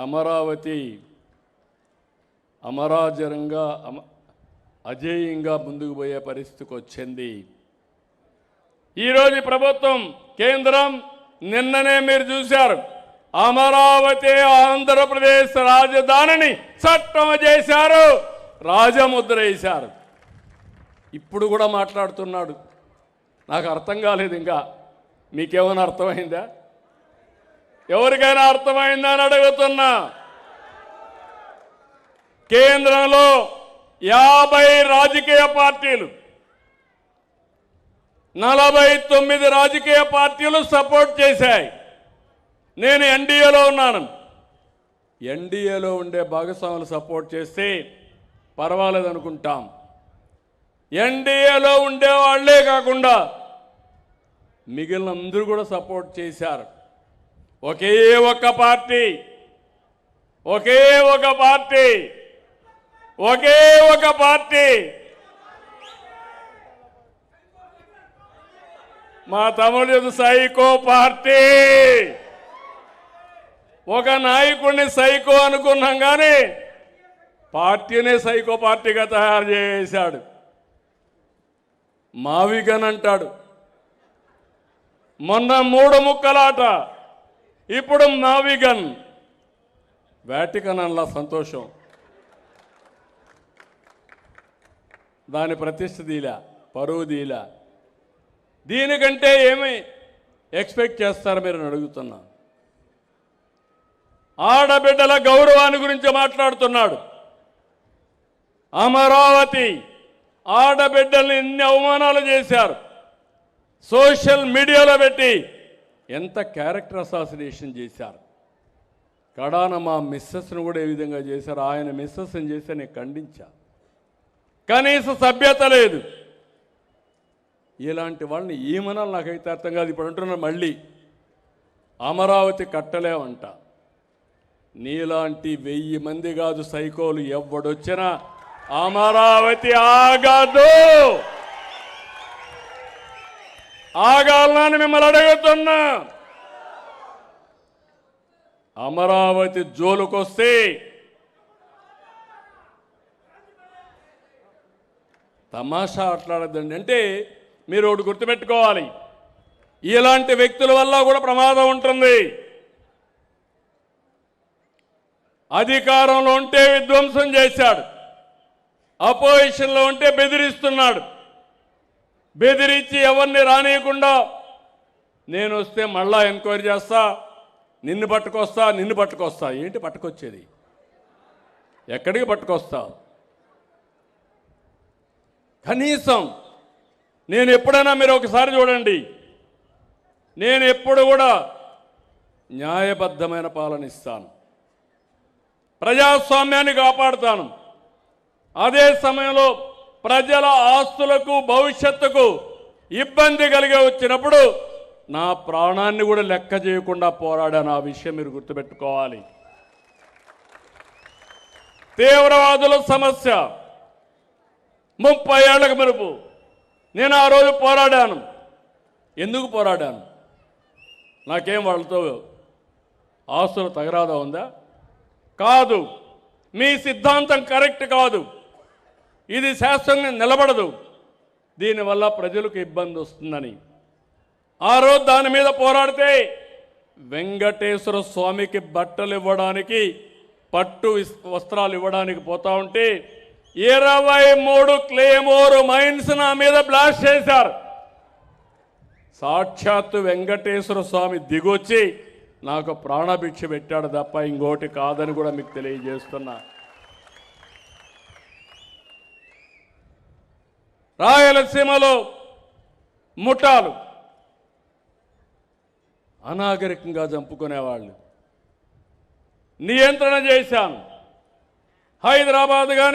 అమరావతి అమరాజరంగా అజేయంగా ముందుకు పోయే పరిస్థితికి వచ్చింది. ఈరోజు ప్రభుత్వం కేంద్రం నిన్ననే మీరు చూశారు, అమరావతి ఆంధ్రప్రదేశ్ రాజధానిని చట్టం చేశారు, రాజముద్ర వేశారు. ఇప్పుడు కూడా మాట్లాడుతున్నాడు. నాకు అర్థం కాలేదు. ఇంకా మీకేమైనా అర్థమైందా? ఎవరికైనా అర్థమైందా అని అడుగుతున్నా. కేంద్రంలో 50 రాజకీయ పార్టీలు, 49 రాజకీయ పార్టీలు సపోర్ట్ చేశాయి. నేను ఎన్డీఏలో ఉన్నాను. ఎన్డీఏలో ఉండే భాగస్వాములు సపోర్ట్ చేస్తే పర్వాలేదు అనుకుంటాం. ఎన్డీఏలో ఉండే వాళ్లే కాకుండా మిగిలిన అందరూ కూడా సపోర్ట్ చేశారు. ఒకే ఒక పార్టీ మా తమ్ముడు సైకో పార్టీ. ఒక నాయకుడిని సైకో అనుకున్నాం కానీ పార్టీనే సైకో పార్టీగా తయారు చేశాడు. మావిగన్ అంటాడు. మొన్న 3 ముక్కలాట, ఇప్పుడు మావిగన్. వాటికన్ అలా సంతోషం. దాని ప్రతిష్ఠ దీలా, పరువు దీలా. దీనికంటే ఏమి ఎక్స్పెక్ట్ చేస్తారు మీరు అడుగుతున్నా. ఆడబిడ్డల గౌరవాన్ని గురించి మాట్లాడుతున్నాడు. అమరావతి ఆడబిడ్డల్ని ఎన్ని అవమానాలు చేశారు. సోషల్ మీడియాలో పెట్టి ఎంత క్యారెక్టర్ అసాసినేషన్ చేశారు. కడాన మా మిస్సెస్ను కూడా ఏ విధంగా చేశారు. ఆయన మిస్సెస్ని చేస్తే నేను ఖండించా. కనీస సభ్యత లేదు. ఇలాంటి వాళ్ళని ఏమనాలి నాకైతే అర్థం కాదు. ఇప్పుడు అంటున్నారు మళ్ళీ అమరావతి కట్టలేమంట. నీలాంటి 1000 మంది కాదు సైకోలు ఎవడొచ్చినా అమరావతి ఆగదు. ఆగాలని మిమ్మల్ని అడుగుతున్నా. అమరావతి జోలుకొస్తే తమాషా ఆటలాడద్దండి. అంటే మీరు ఒకటి గుర్తుపెట్టుకోవాలి, ఇలాంటి వ్యక్తుల వల్ల కూడా ప్రమాదం ఉంటుంది. అధికారంలో ఉంటే విధ్వంసం చేశాడు, అపోజిషన్లో ఉంటే బెదిరిస్తున్నాడు. బెదిరించి ఎవరిని రానియకుండా నేను వస్తే మళ్ళా ఎంక్వైరీ చేస్తా, నిన్ను పట్టుకొస్తా. ఏంటి పట్టుకొచ్చేది? ఎక్కడికి పట్టుకొస్తా? కనీసం నేను ఎప్పుడైనా మీరు ఒకసారి చూడండి, నేను ఎప్పుడు కూడా న్యాయబద్ధమైన పాలన ఇస్తాను, ప్రజాస్వామ్యాన్ని కాపాడుతాను. అదే సమయంలో ప్రజల ఆస్తులకు భవిష్యత్తుకు ఇబ్బంది కలిగి వచ్చినప్పుడు నా ప్రాణాన్ని కూడా లెక్క చేయకుండా పోరాడాను. ఆ విషయం మీరు గుర్తుపెట్టుకోవాలి. తీవ్రవాదుల సమస్య 30 ఏళ్లకు మెరుపు నేను ఆ రోజు పోరాడాను. ఎందుకు పోరాడాను? నాకేం వాళ్ళతో ఆస్తులు తగరాదా ఉందా? కాదు. మీ సిద్ధాంతం కరెక్ట్ కాదు, ఇది శాస్త్రంగా నిలబడదు, దీనివల్ల ప్రజలకు ఇబ్బంది వస్తుందని ఆ రోజు దాని మీద పోరాడితే వెంకటేశ్వర స్వామికి బట్టలు ఇవ్వడానికి, పట్టు వస్త్రాలు ఇవ్వడానికి పోతా ఉంటే 23 క్లేమోర్ మైన్స్ నా మీద బ్లాస్ట్ చేశారు. సాక్షాత్తు వెంకటేశ్వర స్వామి దిగొచ్చి నాకు ప్రాణభిక్ష పెట్టాడు తప్ప ఇంకోటి కాదని కూడా మీకు తెలియజేస్తున్నా. రాయలసీమలో ముఠాలు అనాగరికంగా చంపుకునేవాళ్ళు నియంత్రణ చేశాను. హైదరాబాద్ కానీ